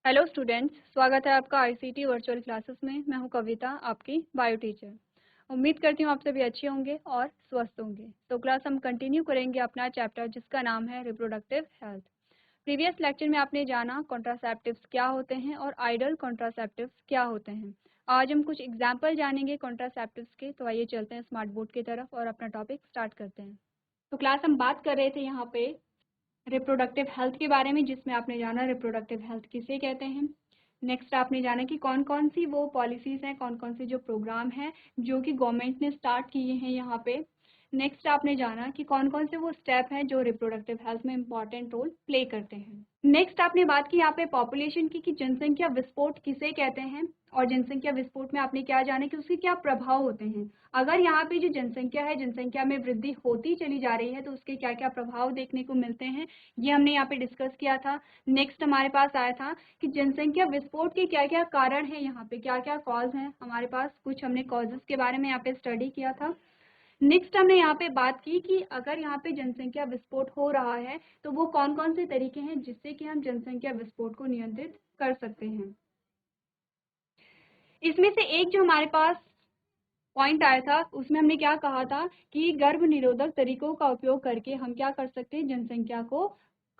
Hello students, स्वागत है आपका आईसीटी वर्चुअल क्लासेस में। मैं हूं कविता, आपकी बायो टीचर। उम्मीद करती हूं आप सभी अच्छे होंगे और स्वस्थ होंगे। तो क्लास हम कंटिन्यू करेंगे अपना चैप्टर जिसका नाम है रिप्रोडक्टिव हेल्थ। प्रीवियस लेक्चर में आपने जाना कॉन्ट्रासेप्टिव्स क्या होते हैं और आइडल कॉन्ट्रासेप्टिव्स क्या होते हैं। आज हम कुछ एग्जाम्पल जानेंगे कॉन्ट्रासेप्टिव्स के। तो आइए चलते हैं स्मार्ट बोर्ड की तरफ और अपना टॉपिक स्टार्ट करते हैं। तो क्लास हम बात कर रहे थे यहाँ पे रिप्रोडक्टिव हेल्थ के बारे में, जिसमें आपने जाना रिप्रोडक्टिव हेल्थ किसे कहते हैं। नेक्स्ट आपने जाना कि कौन कौन सी वो पॉलिसीज हैं, कौन कौन से जो प्रोग्राम हैं जो कि गवर्नमेंट ने स्टार्ट किए हैं यहाँ पे। नेक्स्ट आपने जाना कि कौन कौन से वो स्टेप हैं जो रिप्रोडक्टिव हेल्थ में इंपॉर्टेंट रोल प्ले करते हैं। नेक्स्ट आपने बात की यहाँ पे पॉपुलेशन की कि जनसंख्या विस्फोट किसे कहते हैं, और जनसंख्या विस्फोट में आपने क्या जाना कि उसके क्या प्रभाव होते हैं। अगर यहाँ पे जो जनसंख्या है, जनसंख्या में वृद्धि होती चली जा रही है तो उसके क्या क्या प्रभाव देखने को मिलते हैं, ये हमने यहाँ पे डिस्कस किया था। नेक्स्ट हमारे पास आया था कि जनसंख्या विस्फोट के क्या क्या कारण है, यहाँ पे क्या क्या कॉज हैं हमारे पास, कुछ हमने कॉजेस के बारे में यहाँ पे स्टडी किया था। नेक्स्ट हमने यहाँ पे बात की कि अगर यहाँ पे जनसंख्या विस्फोट हो रहा है तो वो कौन कौन से तरीके हैं जिससे कि हम जनसंख्या विस्फोट को नियंत्रित कर सकते हैं। इसमें से एक जो हमारे पास पॉइंट आया था उसमें हमने क्या कहा था कि गर्भ निरोधक तरीकों का उपयोग करके हम क्या कर सकते हैं, जनसंख्या को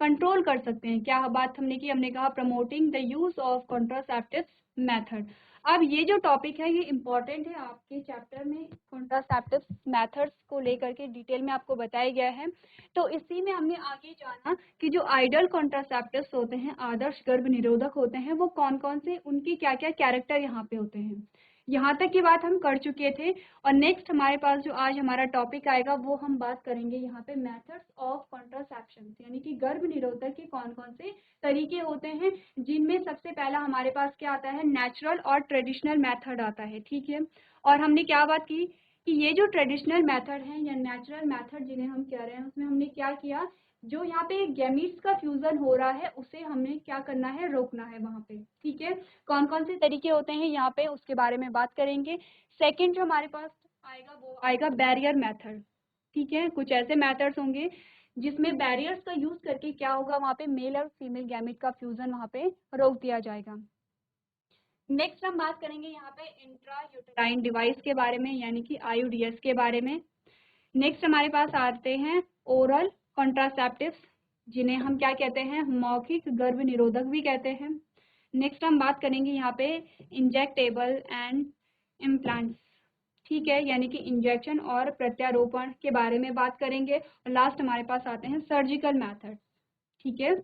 कंट्रोल कर सकते हैं। क्या बात हमने की, हमने कहा promoting the use of contraceptive method. अब ये जो टॉपिक है ये इम्पोर्टेंट है आपके चैप्टर में, कॉन्ट्रासेप्टिव मेथड्स को लेकर के डिटेल में आपको बताया गया है। तो इसी में हमने आगे जाना कि जो आइडल कॉन्ट्रासेप्टिव्स होते हैं, आदर्श गर्भ निरोधक होते हैं, वो कौन कौन से, उनकी क्या क्या कैरेक्टर यहाँ पे होते हैं। यहाँ तक की बात हम कर चुके थे। और नेक्स्ट हमारे पास जो आज हमारा टॉपिक आएगा वो हम बात करेंगे यहाँ पे मेथड्स ऑफ कॉन्ट्रासेप्शन, यानी कि गर्भ निरोधक के कौन कौन से तरीके होते हैं, जिनमें सबसे पहला हमारे पास क्या आता है, नेचुरल और ट्रेडिशनल मेथड आता है। ठीक है, और हमने क्या बात की कि ये जो ट्रेडिशनल मेथड है या नेचुरल मेथड जिन्हें हम कह रहे हैं, उसमें हमने क्या किया, जो यहाँ पे गैमीट्स का फ्यूजन हो रहा है उसे हमें क्या करना है, रोकना है वहां पे। ठीक है, कौन कौन से तरीके होते हैं यहाँ पे उसके बारे में बात करेंगे। सेकंड जो हमारे पास आएगा वो आएगा बैरियर मेथड। ठीक है, कुछ ऐसे मेथड्स होंगे जिसमें बैरियर्स का यूज करके क्या होगा, वहाँ पे मेल और फीमेल गैमेट का फ्यूजन वहाँ पे रोक दिया जाएगा। नेक्स्ट हम बात करेंगे यहाँ पे इंट्रा यूटेराइन डिवाइस के बारे में, यानी कि आईयूडीएस के बारे में। नेक्स्ट हमारे पास आते हैं ओरल कॉन्ट्रासेप्टिव्स, जिन्हें हम क्या कहते हैं, मौखिक गर्भ निरोधक भी कहते हैं। नेक्स्ट हम बात करेंगे यहाँ पे इंजेक्टेबल एंड इम्प्लांट्स। ठीक है, यानी कि इंजेक्शन और प्रत्यारोपण के बारे में बात करेंगे। और लास्ट हमारे पास आते हैं सर्जिकल मेथड। ठीक है,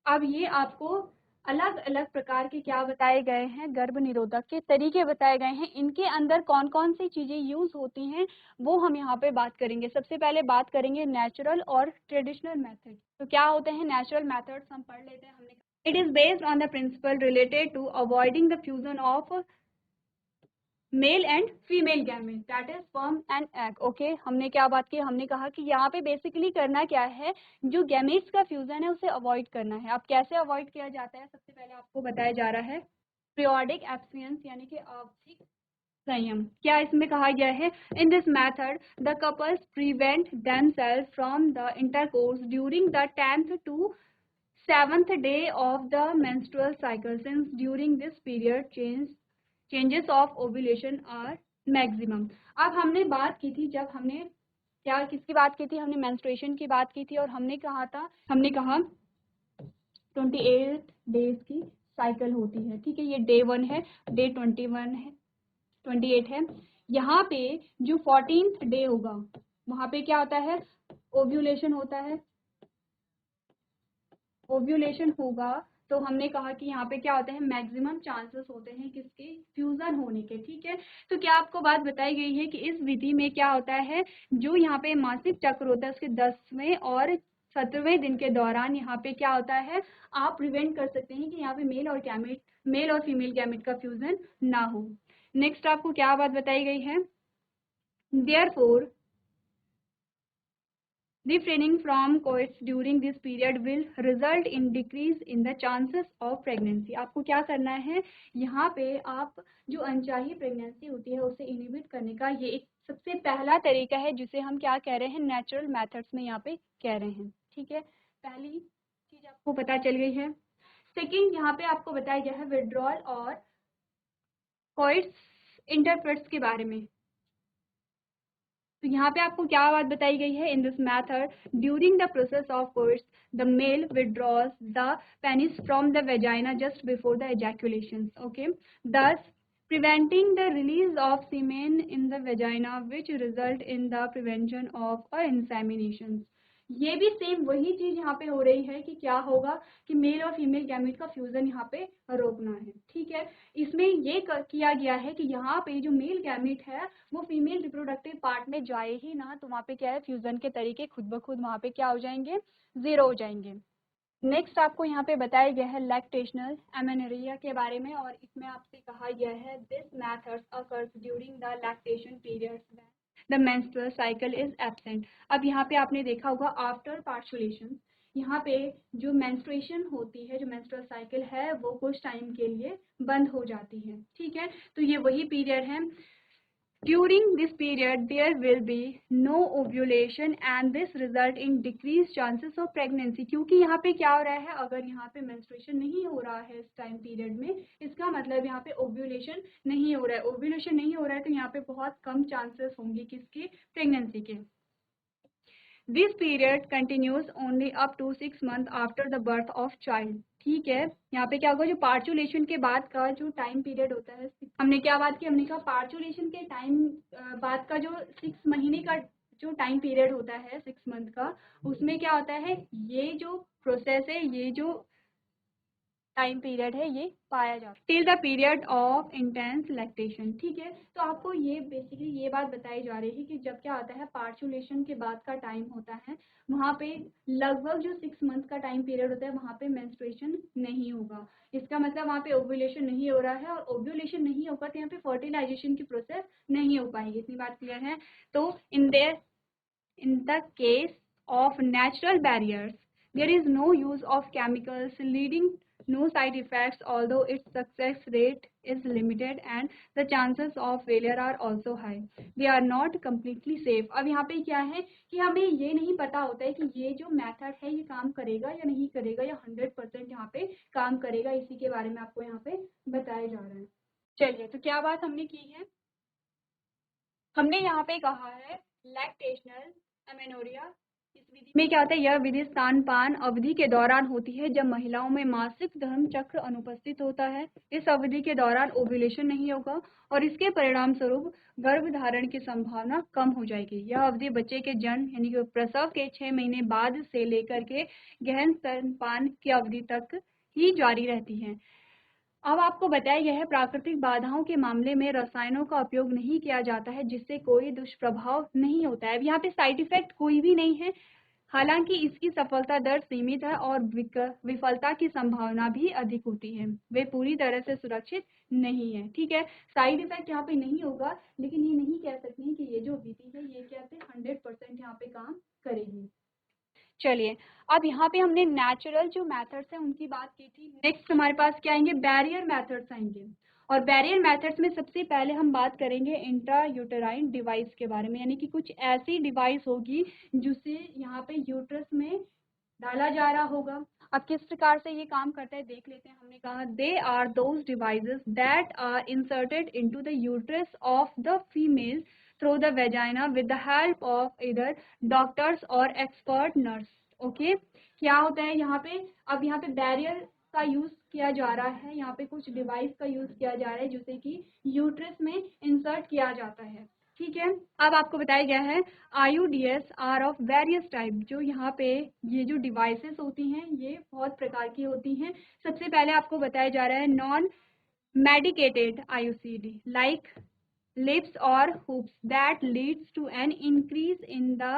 अब ये आपको अलग अलग प्रकार के क्या बताए गए हैं, गर्भ निरोधक के तरीके बताए गए हैं। इनके अंदर कौन कौन सी चीजें यूज होती हैं वो हम यहाँ पे बात करेंगे। सबसे पहले बात करेंगे नेचुरल और ट्रेडिशनल मेथड। तो क्या होते हैं नेचुरल मेथड्स, हम पढ़ लेते हैं। हमने it is based on the principle related to avoiding the fusion of male and female gamete that is sperm and egg. Okay, हमने क्या बात की, हमने कहा कि यहाँ पे बेसिकली करना क्या है, जो गैमेट्स का फ्यूजन है उसे अवॉइड करना है। अब कैसे अवॉइड किया जाता है, सबसे पहले आपको बताया जा रहा है पीरियोडिक एब्स्टिनेंस, यानी कि आवधिक संयम। क्या इसमें कहा गया है, in this method the couples prevent themselves from the intercourse during the 10th to 7th day of the menstrual cycle, since during this period changes of ovulation are maximum। अब हमने बात की थी, जब हमने क्या किसकी बात की थी, हमने मेंस्ट्रुएशन की बात की थी और हमने कहा था, हमने कहा 28 डेज की साइकिल होती है। ठीक है, ये डे 1 है, डे 21 है, 28 है। यहाँ पे जो 14th डे होगा वहां पे क्या होता है, ओव्यूलेशन होता है। ओव्यूलेशन होगा तो हमने कहा कि यहाँ पे क्या होते हैं, मैक्सिमम चांसेस होते हैं किसके, फ्यूजन होने के। ठीक है, तो क्या आपको बात बताई गई है कि इस विधि में क्या होता है, जो यहाँ पे मासिक चक्र होता है उसके 10वें और 17वें दिन के दौरान यहाँ पे क्या होता है, आप प्रिवेंट कर सकते हैं कि यहाँ पे मेल और फीमेल गैमेट का फ्यूजन ना हो। नेक्स्ट आपको क्या बात बताई गई है, therefore refraining from coitus during this period will result in decrease in the chances of pregnancy। आपको क्या करना है, यहाँ पे आप जो अनचाही प्रेगनेंसी होती है उसे इनिबिट करने का ये एक सबसे पहला तरीका है, जिसे हम क्या कह रहे हैं, नेचुरल मेथड्स में यहाँ पे कह रहे हैं। ठीक है, पहली चीज आपको पता चल गई है। सेकेंड यहाँ पे आपको बताया गया है विड्रॉल और कोइट्स इंटरफेरेंस के बारे में। तो यहाँ पे आपको क्या बात बताई गई है, in this method during the process of coitus the male withdraws the penis from the vagina just before the ejaculation, okay, thus preventing the release of semen in the vagina which result in the prevention of insemination। ये भी same वही चीज यहाँ पे हो रही है कि क्या होगा कि मेल और फीमेल गैमेट का फ्यूजन यहाँ पे रोकना है, ठीक है। इसमें ये किया गया है कि यहाँ पे जो मेल गैमेट है वो फीमेल रिप्रोडक्टिव पार्ट में जाए ही ना, तो वहाँ पे क्या है फ्यूजन के तरीके खुद ब खुद वहाँ पे क्या हो जाएंगे, जीरो हो जाएंगे। नेक्स्ट आपको यहाँ पे बताया गया है लैक्टेशनल एमेनोरिया के बारे में, और इसमें आपसे कहा गया है this methods occurs during the lactation periods the menstrual cycle is absent. अब यहाँ पे आपने देखा होगा आफ्टर पार्चुलेशन यहाँ पे जो मेंस्ट्रुएशन होती है, जो मेंस्ट्रुअल साइकिल है वो कुछ टाइम के लिए बंद हो जाती है, ठीक है। तो ये वही पीरियड है। During this period, there will be no ovulation and this result in decreased chances of pregnancy। क्योंकि यहाँ पे क्या हो रहा है, अगर यहाँ पे menstruation नहीं हो रहा है इस टाइम पीरियड में, इसका मतलब यहाँ पे ओव्यूलेशन नहीं हो रहा है। ओव्यूलेशन नहीं हो रहा है तो यहाँ पे बहुत कम चांसेस होंगे किसके, प्रेगनेंसी के। This period continues only up to 6 months after the birth of child, ठीक है। यहाँ पे क्या होगा, जो पार्चुलेशन के बाद का जो टाइम पीरियड होता है, हमने क्या बात की, हमने कहा पार्चुलेशन के टाइम बाद का जो 6 महीने का जो टाइम पीरियड होता है 6 month का, उसमें क्या होता है, ये जो प्रोसेस है, ये जो टाइम पीरियड है ये पाया जाता है till the period of intense lactation, ठीक है। तो आपको ये बेसिकली ये बात बताई जा रही है कि जब क्या होता है पार्चुलेशन के बाद का टाइम होता है, वहाँ पे लगभग जो 6 month का टाइम पीरियड होता है वहाँ पे मेंस्ट्रुएशन नहीं होगा। इसका मतलब वहाँ पे ओव्यूलेशन नहीं हो रहा है, और ओव्यूलेशन नहीं होगा तो यहाँ पे फर्टिलाइजेशन की प्रोसेस नहीं हो पाएगी। इतनी बात क्लियर है। तो इन the case of natural barriers, there is no use of chemicals leading no side effects, although its success rate is limited and the chances of failure are also high. They are not completely safe। अब यहाँ पे क्या है कि हमें ये नहीं पता होता है कि ये जो मेथड है ये काम करेगा या नहीं करेगा, या 100% यहाँ पे काम करेगा, इसी के बारे में आपको यहाँ पे बताया जा रहा है। चलिए, तो क्या बात हमने की है, हमने यहाँ पे कहा है लैक्टेशनल एमेनोरिया। इस विधि में क्या होता है, यह विधि स्तनपान अवधि के दौरान होती है जब महिलाओं में मासिक धर्म चक्र अनुपस्थित होता है। इस अवधि के दौरान ओव्यूलेशन नहीं होगा और इसके परिणाम स्वरूप गर्भधारण की संभावना कम हो जाएगी। यह अवधि बच्चे के जन्म यानी कि प्रसव के 6 महीने बाद से लेकर के गहन स्तनपान की अवधि तक ही जारी रहती है। अब आपको बताया गया है प्राकृतिक बाधाओं के मामले में रसायनों का उपयोग नहीं किया जाता है, जिससे कोई दुष्प्रभाव नहीं होता है। यहाँ पे साइड इफेक्ट कोई भी नहीं है, हालांकि इसकी सफलता दर सीमित है और विफलता की संभावना भी अधिक होती है। वे पूरी तरह से सुरक्षित नहीं है, ठीक है। साइड इफेक्ट यहाँ पे नहीं होगा, लेकिन ये नहीं कह सकते कि ये जो विधि है ये क्या 100% यहाँ पे काम करेगी। चलिए, अब यहाँ पे हमने नेचुरल जो मेथड्स हैं उनकी बात की थी। नेक्स्ट हमारे पास क्या आएंगे, बैरियर मेथड्स आएंगे। और बैरियर मेथड्स में सबसे पहले हम बात करेंगे इंट्रा यूटेराइन डिवाइस के बारे में, यानी कि कुछ ऐसी डिवाइस होगी जिसे यहाँ पे यूट्रस में डाला जा रहा होगा। अब किस प्रकार से ये काम करता है देख लेते हैं। हमने कहा they are those devices that are inserted into the uterus of the female through the vagina with the help of either doctors और एक्सपर्ट नर्स, ओके। क्या होता है यहाँ पे, अब यहाँ पे बैरियर का यूज किया जा रहा है, यहाँ पे कुछ डिवाइस का यूज किया जा रहा है जिसे कि यूट्रस में इंसर्ट किया जाता है, ठीक है। अब आपको बताया गया है IUDs are of various type. जो यहाँ पे ये जो डिवाइसेस होती हैं ये बहुत प्रकार की होती हैं। सबसे पहले आपको बताया जा रहा है non medicated IUCD like lips or hoops that leads to an increase in the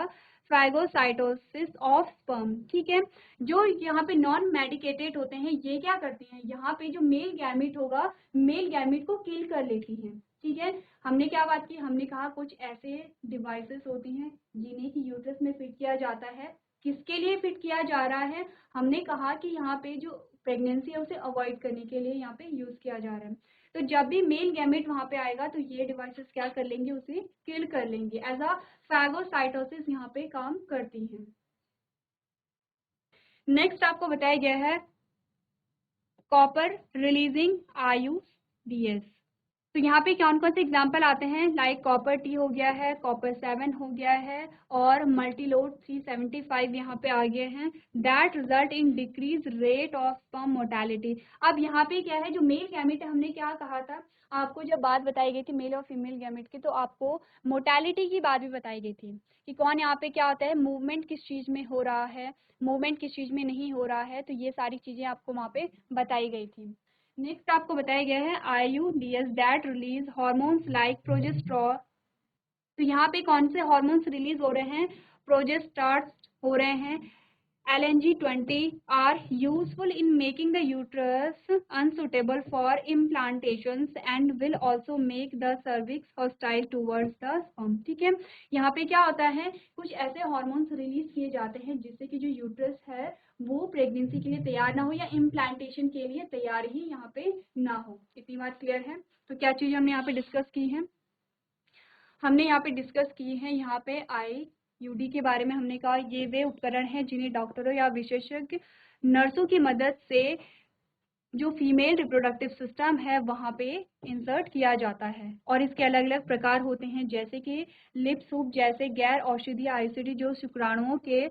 phagocytosis of sperm, ठीक है। जो यहाँ पे नॉन मेडिकेटेड होते हैं ये क्या करते हैं, यहाँ पे जो मेल गैमेट होगा मेल गैमेट को किल कर लेती हैं, ठीक है। हमने क्या बात की, हमने कहा कुछ ऐसे डिवाइसेस होती हैं जिन्हें कि यूट्रस में फिट किया जाता है। किसके लिए फिट किया जा रहा है, हमने कहा कि यहाँ पे जो प्रेगनेंसी है उसे अवॉइड करने के लिए यहाँ पे यूज किया जा रहा है। तो जब भी मेल गैमेट वहां पे आएगा तो ये डिवाइसेस क्या कर लेंगे, उसे किल कर लेंगे। एज अ फैगोसाइटोसिस यहाँ पे काम करती हैं। नेक्स्ट आपको बताया गया है कॉपर रिलीजिंग IUDs। तो यहाँ पे कौन कौन से एग्जाम्पल आते हैं, लाइक कॉपर टी हो गया है, कॉपर 7 हो गया है, और मल्टीलोड 375 यहाँ पे आ गए हैं। That result in decrease rate of sperm mortality. अब यहाँ पे क्या है, जो मेल गैमेट है, हमने क्या कहा था आपको, जब बात बताई गई थी मेल और फीमेल गैमेट की, तो आपको मोर्टेलिटी की बात भी बताई गई थी कि कौन यहाँ पे क्या होता है, मूवमेंट किस चीज में हो रहा है, मूवमेंट किस चीज में नहीं हो रहा है, तो ये सारी चीजें आपको वहाँ पे बताई गई थी। नेक्स्ट आपको बताया गया है IUDs that release hormones like progesterone. तो यहाँ पे कौन से हॉर्मोन्स रिलीज हो रहे हैं, प्रोजेस्टेरोन हो रहे हैं। LNG-20 are useful in making the uterus unsuitable for implantations and will also make the cervix hostile towards the sperm. ठीक है, यहाँ पे क्या होता है, कुछ ऐसे हॉर्मोन्स रिलीज किए जाते हैं जिससे कि जो यूट्रस है वो प्रेगनेंसी के लिए तैयार ना हो या इम्प्लांटेशन के लिए तैयार ही यहाँ पे ना हो। इतनी बात क्लियर है। तो क्या चीज़ हमने यहाँ पे डिस्कस की है, हमने यहाँ पे डिस्कस की है यहाँ पे IUD के बारे में। हमने कहा ये वे उपकरण हैं जिन्हें डॉक्टरों या विशेषज्ञ नर्सों की मदद से जो फीमेल रिप्रोडक्टिव सिस्टम है वहाँ पे इंसर्ट किया जाता है, और इसके अलग अलग प्रकार होते हैं, जैसे कि लिप सूप जैसे गैर औषधीय IUD जो शुक्राणुओं के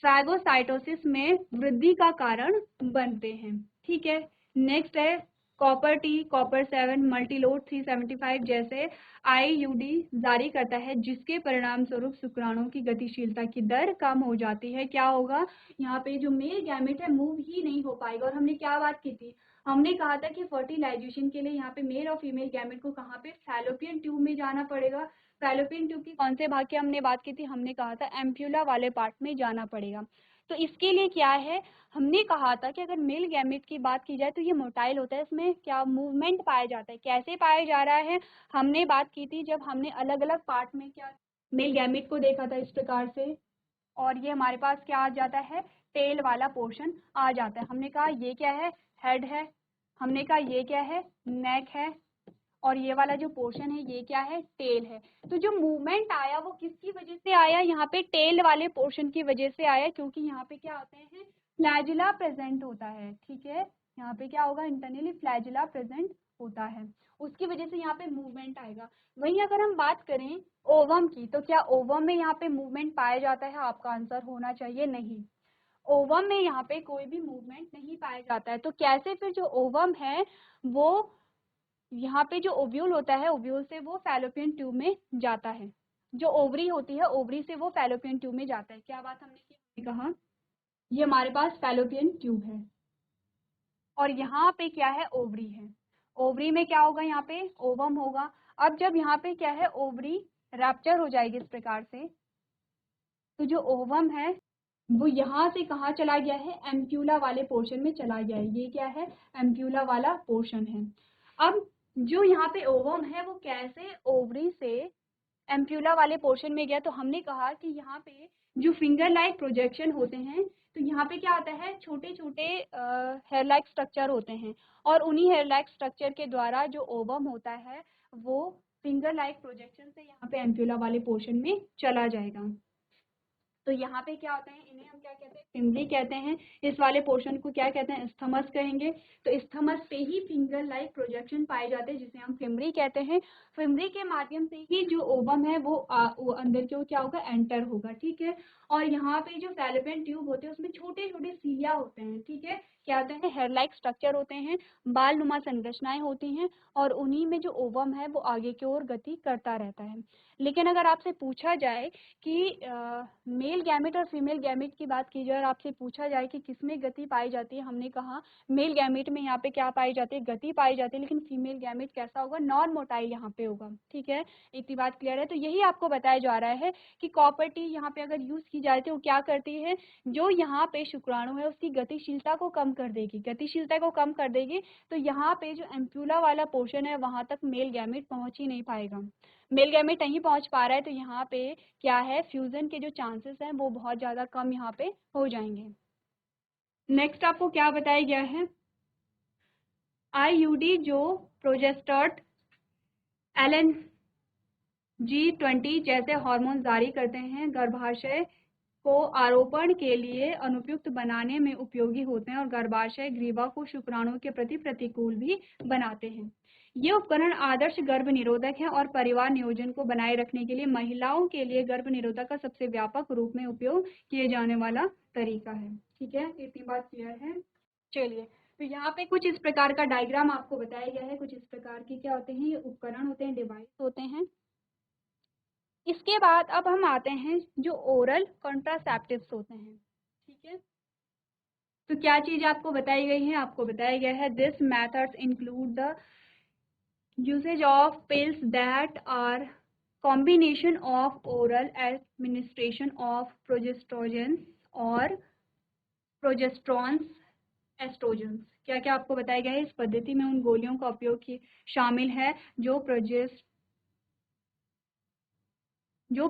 फैगोसाइटोसिस में वृद्धि का कारण बनते हैं। ठीक है, नेक्स्ट है कॉपर टी, कॉपर 7, मल्टीलोड 375 जैसे IUD जारी करता है, जिसके परिणाम स्वरूप शुक्राणुओं की गतिशीलता की दर कम हो जाती है। क्या होगा, यहाँ पे जो मेल गैमेट है मूव ही नहीं हो पाएगा। और हमने क्या बात की थी, हमने कहा था कि फर्टिलाइजेशन के लिए यहाँ पे मेल और फीमेल गैमेट को कहाँ पे, फैलोपियन ट्यूब में जाना पड़ेगा। फैलोपियन ट्यूब की कौन से भाग की हमने बात की थी, हमने कहा था एम्प्यूला वाले पार्ट में जाना पड़ेगा। तो इसके लिए क्या है, हमने कहा था कि अगर मेल गैमेट की बात की जाए तो ये मोटाइल होता है, इसमें क्या मूवमेंट पाया जाता है। कैसे पाया जा रहा है, हमने बात की थी जब हमने अलग अलग पार्ट में क्या मेल गैमेट को देखा था इस प्रकार से, और ये हमारे पास क्या आ जाता है, टेल वाला पोर्शन आ जाता है। हमने कहा ये क्या है, हेड है, हमने कहा ये क्या है, नेक है, और ये वाला जो पोर्शन है ये क्या है, टेल है। तो जो मूवमेंट आया वो किसकी वजह से आया, यहाँ पे टेल वाले पोर्शन की वजह से आया, क्योंकि यहाँ पे क्या होते हैं, फ्लैजिला प्रेजेंट होता है। ठीक है, यहाँ पे क्या होगा, इंटरनली फ्लैजिला प्रेजेंट होता है, उसकी वजह से यहाँ पे मूवमेंट आएगा। वहीं अगर हम बात करें ओवम की, तो क्या ओवम में यहाँ पे मूवमेंट पाया जाता है, आपका आंसर होना चाहिए नहीं। ओवम में यहाँ पे कोई भी मूवमेंट नहीं पाया जाता है। तो कैसे फिर जो ओवम है वो यहाँ पे जो ओव्यूल होता है, ओव्यूल से वो फैलोपियन ट्यूब में जाता है, जो ओवरी होती है ओवरी से वो फैलोपियन ट्यूब में जाता है। क्या बात हमने की, हमने कहा ये हमारे पास फैलोपियन ट्यूब है, और यहाँ पे क्या है, ओवरी है। ओवरी में क्या होगा, यहाँ पे ओवम होगा। अब जब यहाँ पे क्या है, ओवरी रैप्चर हो जाएगी इस प्रकार से, तो जो ओवम है वो यहाँ से कहाँ चला गया है, एम्प्यूला वाले पोर्शन में चला गया है। ये क्या है, एम्प्यूला वाला पोर्शन है। अब जो यहाँ पे ओवम है वो कैसे ओवरी से एम्प्यूला वाले पोर्शन में गया, तो हमने कहा कि यहाँ पे जो फिंगर लाइक प्रोजेक्शन होते हैं, तो यहाँ पे क्या होता है, छोटे छोटे हेयर लाइक स्ट्रक्चर होते हैं, और उन्हीं हेयर लाइक स्ट्रक्चर के द्वारा जो ओवम होता है वो फिंगर लाइक प्रोजेक्शन से यहाँ पे एम्प्यूला वाले पोर्शन में चला जाएगा। तो यहाँ पे क्या होता है, इन्हें हम क्या कहते हैं, फिम्बरी कहते हैं। इस वाले पोर्शन को क्या कहते हैं, स्थमस कहेंगे। तो स्थमस पे ही फिंगर लाइक प्रोजेक्शन पाए जाते हैं, जिसे हम फिम्बरी कहते हैं। फिम्बरी के माध्यम से ही जो ओवम है वो अंदर की ओर क्या होगा, एंटर होगा। ठीक है, और यहाँ पे जो फैलोपियन ट्यूब होते हैं उसमें छोटे छोटे सीलिया होते हैं। ठीक है, क्या होते हैं, हेयर लाइक स्ट्रक्चर होते हैं, बाल नुमा संरचनाएं होती हैं, और उन्हीं में जो ओवम है वो आगे की ओर गति करता रहता है। लेकिन अगर आपसे पूछा जाए कि मेल गैमेट और फीमेल गैमेट की बात की जाए और आपसे पूछा जाए कि किसमें गति पाई जाती है, हमने कहा मेल गैमेट में यहाँ पे क्या पाई जाती है, गति पाई जाती है। लेकिन फीमेल गैमेट कैसा होगा, नॉन मोटाइल यहाँ पे होगा। ठीक है, इतनी बात क्लियर है। तो यही आपको बताया जा रहा है कि कॉपर टी यहाँ पे अगर यूज की जाती है वो क्या करती है, जो यहाँ पे शुक्राणु है उसकी गतिशीलता को कम कर देगी, गतिशीलता को कम कर देगी। तो यहाँ पे जो एम्प्यूला वाला पोर्शन है वहां तक मेल गैमेट पहुंच ही नहीं पाएगा। मेल गैमेट नहीं पहुंच पा रहा है, तो यहाँ पे क्या है, फ्यूजन के जो चांसेस हैं वो बहुत ज़्यादा कम यहाँ पे हो जाएंगे। नेक्स्ट आपको क्या बताया गया है, IUD जो प्रोजेस्टेरोन LNG-20 जैसे हार्मोन जारी करते हैं गर्भाशय को आरोपण के लिए अनुपयुक्त बनाने में उपयोगी होते हैं और गर्भाशय ग्रीवा को शुक्राणु के प्रति प्रतिकूल भी बनाते हैं। ये उपकरण आदर्श गर्भ निरोधक है और परिवार नियोजन को बनाए रखने के लिए महिलाओं के लिए गर्भ निरोधक का सबसे व्यापक रूप में उपयोग किए जाने वाला तरीका है। ठीक है, इतनी बात क्लियर है। चलिए, तो यहाँ पे कुछ इस प्रकार का डायग्राम आपको बताया गया है। कुछ इस प्रकार के क्या होते हैं, ये उपकरण होते हैं, डिवाइस होते हैं। इसके बाद अब हम आते हैं जो ओरल कॉन्ट्रासेप्टिव्स होते हैं। ठीक है, तो क्या चीज आपको बताई गई है, आपको बताया गया है this methods include the usage of pills that are combination of oral administration of progestins और प्रोजेस्ट्रॉन्स एस्ट्रोजन्स। क्या क्या आपको बताया गया है, इस पद्धति में उन गोलियों का उपयोग शामिल है जो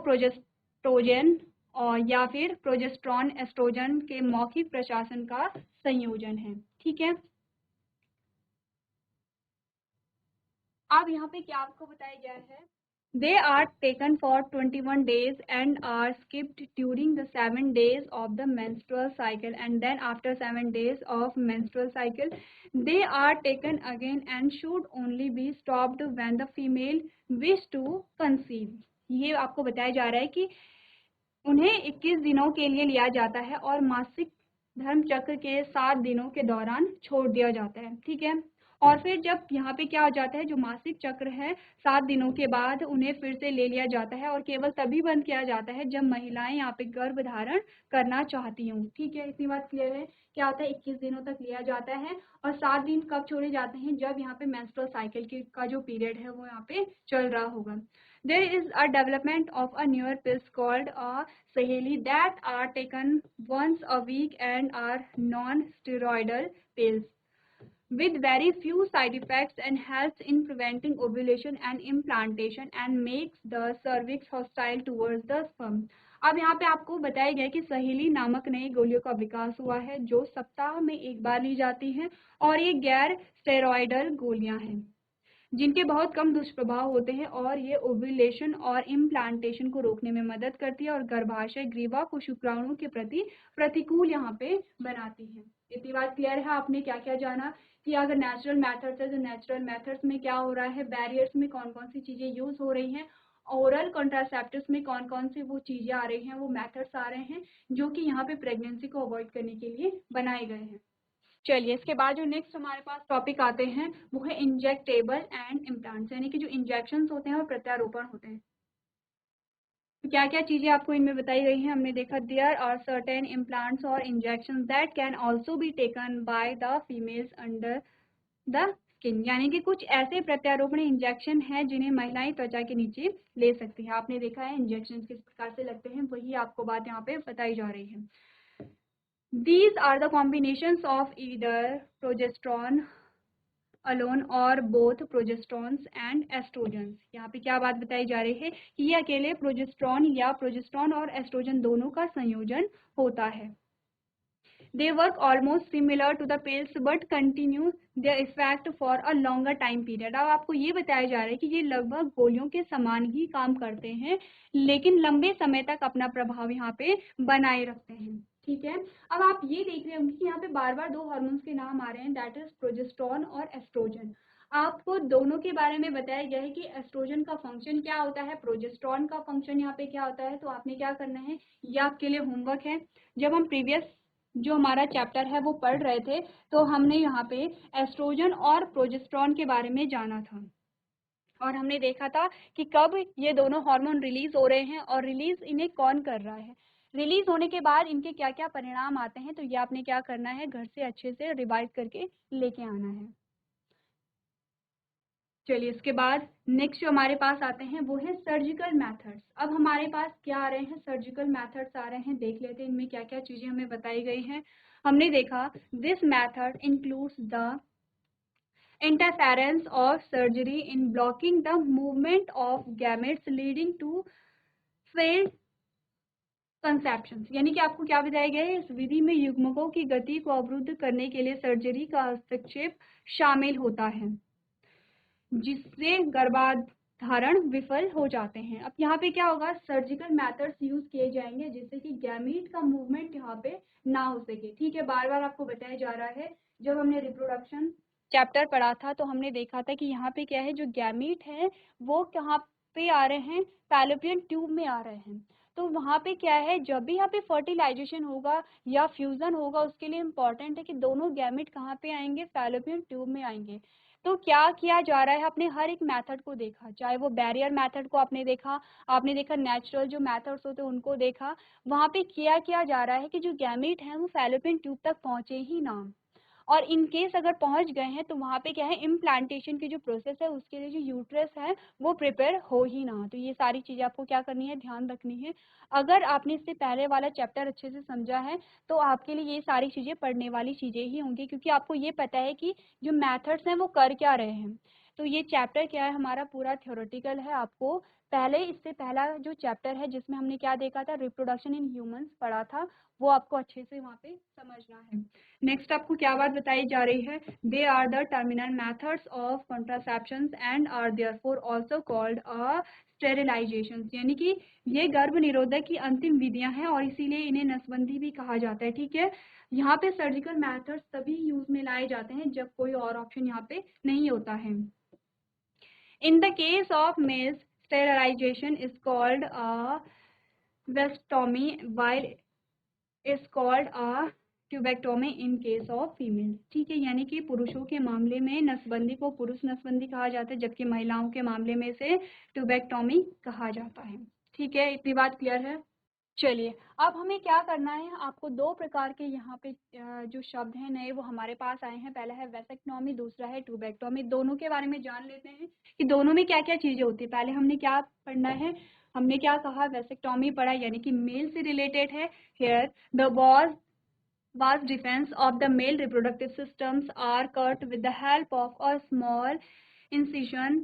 प्रोजेस्ट्रोजन और या फिर प्रोजेस्ट्रॉन एस्ट्रोजन के मौखिक प्रशासन का संयोजन है। ठीक है, अब यहाँ पे क्या आपको बताया गया है, they are taken for 21 days and are skipped during the 7 days of the menstrual cycle, and then after 7 days of menstrual cycle they are taken again and should only be stopped when the female wish to conceive। ये आपको बताया जा रहा है कि उन्हें 21 दिनों के लिए लिया जाता है और मासिक धर्म चक्र के 7 दिनों के दौरान छोड़ दिया जाता है। ठीक है, और फिर जब यहाँ पे क्या हो जाता है, जो मासिक चक्र है 7 दिनों के बाद उन्हें फिर से ले लिया जाता है और केवल तभी बंद किया जाता है जब महिलाएं यहाँ पे गर्भ धारण करना चाहती हूँ। ठीक है, इतनी बात क्लियर है। क्या होता है, 21 दिनों तक लिया जाता है और 7 दिन कब छोड़े जाते हैं, जब यहाँ पे मेंस्ट्रुअल साइकिल का जो पीरियड है वो यहाँ पे चल रहा होगा। There is a development of a newer pills called a Saheli that are taken once a week and are non-steroidal pills with very few side effects and helps in preventing ovulation and implantation and makes the cervix hostile towards the sperm। अब यहाँ पे आपको बताया गया कि सहेली नामक नई गोलियों का विकास हुआ है जो सप्ताह में एक बार ली जाती हैं और ये गैर स्टेरॉयडल गोलियां हैं जिनके बहुत कम दुष्प्रभाव होते हैं और ये ओव्यूलेशन और इम्प्लांटेशन को रोकने में मदद करती है और गर्भाशय ग्रीवा को शुक्राणु के प्रति प्रतिकूल यहाँ पे बनाती है। इतनी बात क्लियर है। आपने क्या क्या जाना कि अगर नेचुरल मेथड्स है तो नेचुरल मेथड्स में क्या हो रहा है, बैरियर्स में कौन कौन सी चीजें यूज हो रही हैं, ओरल कॉन्ट्रासेप्टिव्स में कौन कौन सी वो चीजें आ रही हैं, वो मेथड्स आ रहे हैं जो कि यहाँ पे प्रेगनेंसी को अवॉइड करने के लिए बनाए गए हैं। चलिए, इसके बाद जो नेक्स्ट हमारे पास टॉपिक आते हैं वो है इंजेक्टेबल एंड इम्प्लांट्स, यानी कि जो इंजेक्शंस होते हैं और प्रत्यारोपण होते हैं। तो क्या क्या चीजें आपको इनमें बताई गई हैं, हमने देखा देयर आर सर्टेन इम्प्लांट्स और injections that can also be taken by the females under the skin, यानी कि कुछ ऐसे प्रत्यारोपण इंजेक्शन हैं जिन्हें महिलाएं त्वचा के नीचे ले सकती है। आपने देखा है इंजेक्शन किस प्रकार से लगते हैं, वही आपको बात यहाँ पे बताई जा रही है। These are the combinations of either progesterone alone or both progesterones and estrogens। यहाँ पे क्या बात बताई जा रही है कि ये अकेले प्रोजेस्ट्रॉन या प्रोजेस्ट्रॉन और एस्ट्रोजन दोनों का संयोजन होता है। They work almost similar to the pills but continue their effect for a longer time period। अब आपको ये बताया जा रहा है कि ये लगभग गोलियों के समान ही काम करते हैं लेकिन लंबे समय तक अपना प्रभाव यहाँ पे बनाए रखते हैं। ठीक है, अब आप ये देख रहे होंगे कि यहाँ पे बार बार दो हार्मोन्स के नाम आ रहे हैं, दैट इज प्रोजेस्ट्रॉन और एस्ट्रोजन। आपको दोनों के बारे में बताया गया है कि एस्ट्रोजन का फंक्शन क्या होता है, प्रोजेस्ट्रॉन का फंक्शन यहाँ पे क्या होता है। तो आपने क्या करना है, ये आपके लिए होमवर्क है। जब हम प्रीवियस जो हमारा चैप्टर है वो पढ़ रहे थे तो हमने यहाँ पे एस्ट्रोजन और प्रोजेस्ट्रॉन के बारे में जाना था और हमने देखा था कि कब ये दोनों हार्मोन रिलीज हो रहे हैं और रिलीज इन्हें कौन कर रहा है, रिलीज होने के बाद इनके क्या क्या परिणाम आते हैं। तो ये आपने क्या करना है, घर से अच्छे से रिवाइज करके लेके आना है। चलिए, इसके बाद नेक्स्ट जो हमारे पास आते हैं वो है सर्जिकल मेथड्स। अब हमारे पास क्या आ रहे हैं, सर्जिकल मेथड्स आ रहे हैं। देख लेते हैं इनमें क्या क्या चीजें हमें बताई गई हैं। हमने देखा this method includes the interference of surgery in blocking the movement of gametes leading to failed conceptions। यानी कि आपको क्या बताया गया है, इस विधि में युग्मकों की गति को अवरुद्ध करने के लिए सर्जरी का हस्तक्षेप शामिल होता है जिससे धारण विफल हो जाते हैं। अब यहाँ पे क्या होगा, सर्जिकल मेथड्स यूज किए जाएंगे जिससे कि गैमीट का मूवमेंट यहाँ पे ना हो सके। ठीक है, बार बार आपको बताया जा रहा है। जब हमने रिप्रोडक्शन चैप्टर पढ़ा था तो हमने देखा था कि यहाँ पे क्या है, जो गैमीट है वो कहाँ पे आ रहे हैं, फैलोपियन ट्यूब में आ रहे हैं। तो वहाँ पे क्या है, जब भी यहाँ पे फर्टिलाइजेशन होगा या फ्यूजन होगा, उसके लिए इम्पॉर्टेंट है कि दोनों गैमेट कहाँ पे आएंगे, फैलोपियन ट्यूब में आएंगे। तो क्या किया जा रहा है, आपने हर एक मेथड को देखा, चाहे वो बैरियर मेथड को आपने देखा नेचुरल जो मेथड्स होते हैं उनको देखा। वहाँ पे किया जा रहा है कि जो गैमेट हैं वो फैलोपियन ट्यूब तक पहुँचे ही ना, और इन केस अगर पहुंच गए हैं तो वहाँ पे क्या है, इम्प्लांटेशन की जो प्रोसेस है उसके लिए जो यूट्रस है वो प्रिपेयर हो ही ना। तो ये सारी चीज़ें आपको क्या करनी है, ध्यान रखनी है। अगर आपने इससे पहले वाला चैप्टर अच्छे से समझा है तो आपके लिए ये सारी चीज़ें पढ़ने वाली चीज़ें ही होंगी, क्योंकि आपको ये पता है कि जो मैथड्स हैं वो कर क्या रहे हैं। तो ये चैप्टर क्या है, हमारा पूरा थ्योरेटिकल है। आपको पहले इससे पहला जो चैप्टर है जिसमें हमने क्या देखा था, रिप्रोडक्शन इन ह्यूमंस पढ़ा था, वो आपको अच्छे से वहाँ पे समझना है। नेक्स्ट आपको क्या बात बताई जा रही है, they are the terminal methods of contraception and are therefore also called sterilisation, यानी कि ये गर्भ निरोधक की अंतिम विधियां हैं और इसीलिए इन्हें नसबंदी भी कहा जाता है। ठीक है, यहाँ पे सर्जिकल मेथड्स तभी यूज में लाए जाते हैं जब कोई और ऑप्शन यहाँ पे नहीं होता है। In the case of males sterilization is called vasectomy while is called a tubectomy in case of female. ठीक है, यानी कि पुरुषों के मामले में नसबंदी को पुरुष नसबंदी कहा जाता है, जबकि महिलाओं के मामले में से ट्यूबेक्टोमी कहा जाता है। ठीक है, इतनी बात क्लियर है। चलिए, अब हमें क्या करना है, आपको दो प्रकार के यहाँ पे जो शब्द हैं नए वो हमारे पास आए हैं। पहला है वेसेक्टोमी, दूसरा है ट्यूबेक्टोमी। दोनों के बारे में जान लेते हैं कि दोनों में क्या क्या चीजें होती है। पहले हमने क्या पढ़ना है, हमने क्या कहा, वेसेक्टोमी पढ़ा यानी कि मेल से रिलेटेड है। Here the vast defense of the male reproductive systems are cut with the help of a small incision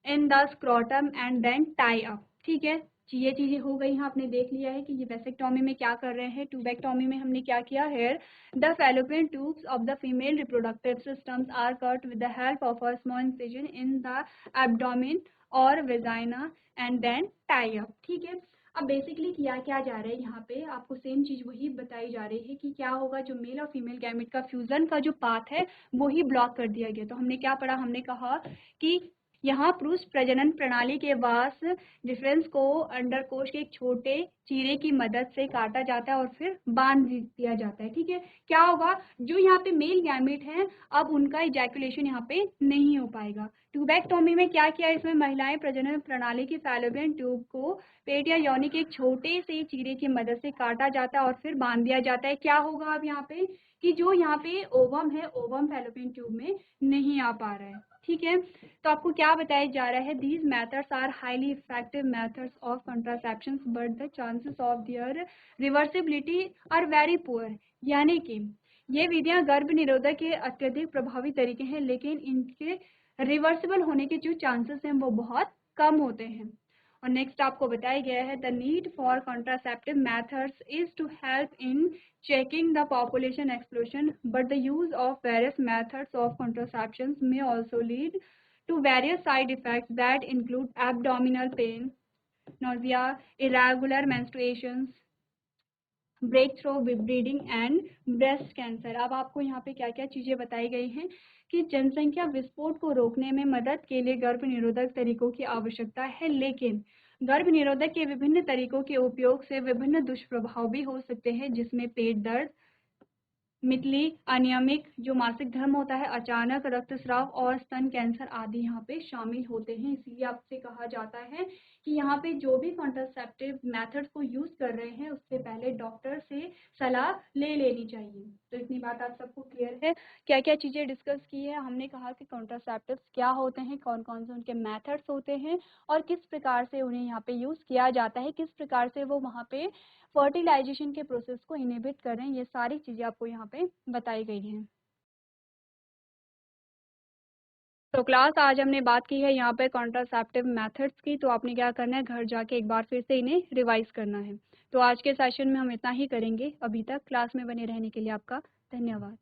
in the scrotum and then tie up। ठीक है, ये चीजें हो गई हैं, आपने देख लिया है कि ये वेसेक्टोमी में क्या कर रहे हैं। ट्यूबेक्टोमी में हमने क्या किया, here the fallopian tubes of the female reproductive systems are cut with the help of a small incision in the abdomen और vagina and then tie up. ठीक है, अब बेसिकली किया क्या जा रहा है, यहाँ पे आपको सेम चीज वही बताई जा रही है कि क्या होगा, जो मेल और फीमेल गैमेट का फ्यूजन का जो पाथ है वो ही ब्लॉक कर दिया गया। तो हमने क्या पढ़ा, हमने कहा कि यहाँ पुरुष प्रजनन प्रणाली के वास डिफरेंस को अंडरकोश के एक छोटे चीरे की मदद से काटा जाता है और फिर बांध दिया जाता है। ठीक है, क्या होगा, जो यहाँ पे मेल गैमेट है अब उनका इजैकुलेशन यहाँ पे नहीं हो पाएगा। ट्यूबेक्टोमी में क्या किया, इसमें महिलाएं प्रजनन प्रणाली की फैलोपियन ट्यूब को पेट या यौनिक एक छोटे से चीरे की मदद से काटा जाता है और फिर बांध दिया जाता है। क्या होगा अब यहाँ पे कि जो यहाँ पे ओवम है, ओवम फैलोपियन ट्यूब में नहीं आ पा रहा है। ठीक है, तो आपको क्या बताया जा रहा है, these methods are highly effective methods of contraception but the chances of their reversibility are very poor, यानी कि ये विधियां गर्भ निरोधक के अत्यधिक प्रभावी तरीके हैं, लेकिन इनके रिवर्सिबल होने के जो चांसेस हैं वो बहुत कम होते हैं। और नेक्स्ट आपको बताया गया है, the need for contraceptive methods is to help in checking the population explosion, but the use of various methods of contraception may also lead to various side effects that include abdominal pain, nausea, irregular menstruations, breakthrough breeding and breast cancer. अब आपको यहाँ पे क्या क्या चीजें बताई गई हैं कि जनसंख्या विस्फोट को रोकने में मदद के लिए गर्भ निरोधक तरीकों की आवश्यकता है, लेकिन गर्भ निरोधक के विभिन्न तरीकों के उपयोग से विभिन्न दुष्प्रभाव भी हो सकते हैं, जिसमें पेट दर्द, मितली, अनियमित जो मासिक धर्म होता है, अचानक रक्तस्राव और स्तन कैंसर आदि यहाँ पे शामिल होते हैं। इसीलिए आपसे कहा जाता है कि यहाँ पे जो भी कॉन्ट्रासेप्टिव मेथड्स को यूज कर रहे हैं उससे पहले डॉक्टर से सलाह ले लेनी चाहिए। तो इतनी बात आप सबको क्लियर है। क्या क्या चीजें डिस्कस की है, हमने कहा कि कॉन्ट्रासेप्टिव्स क्या होते हैं, कौन कौन से उनके मेथड्स होते हैं और किस प्रकार से उन्हें यहाँ पे यूज किया जाता है, किस प्रकार से वो वहाँ पे फर्टिलाइजेशन के प्रोसेस को इनहिबिट कर रहे हैं, ये सारी चीजें आपको यहाँ पे बताई गई हैं। तो क्लास आज हमने बात की है यहाँ पे कॉन्ट्रासेप्टिव मेथड्स की, तो आपने क्या करना है, घर जाके एक बार फिर से इन्हें रिवाइज करना है। तो आज के सेशन में हम इतना ही करेंगे। अभी तक क्लास में बने रहने के लिए आपका धन्यवाद।